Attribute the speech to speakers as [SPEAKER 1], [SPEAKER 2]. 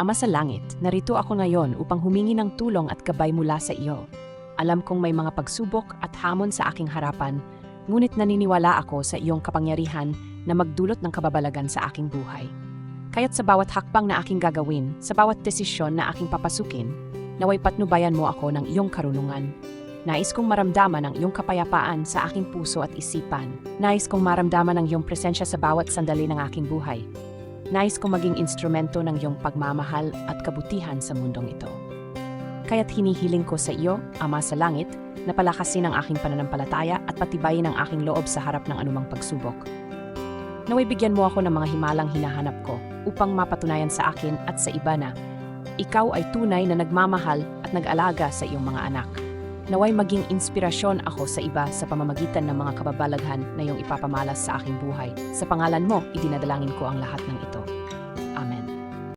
[SPEAKER 1] Ama sa langit, narito ako ngayon upang humingi ng tulong at gabay mula sa iyo. Alam kong may mga pagsubok at hamon sa aking harapan, ngunit naniniwala ako sa iyong kapangyarihan na magdulot ng kababalagan sa aking buhay. Kaya't sa bawat hakbang na aking gagawin, sa bawat desisyon na aking papasukin, naway patnubayan mo ako ng iyong karunungan. Nais kong maramdaman ang iyong kapayapaan sa aking puso at isipan. Nais kong maramdaman ang iyong presensya sa bawat sandali ng aking buhay. Nais kong maging instrumento ng iyong pagmamahal at kabutihan sa mundong ito. Kaya't hinihiling ko sa iyo, Ama sa Langit, na palakasin ang aking pananampalataya at patibayin ang aking loob sa harap ng anumang pagsubok. Naway bigyan mo ako ng mga himalang hinahanap ko upang mapatunayan sa akin at sa iba na ikaw ay tunay na nagmamahal at nag-alaga sa iyong mga anak. Naway maging inspirasyon ako sa iba sa pamamagitan ng mga kababalaghan na iyong ipapamalas sa aking buhay. Sa pangalan mo, idinadalangin ko ang lahat ng ito.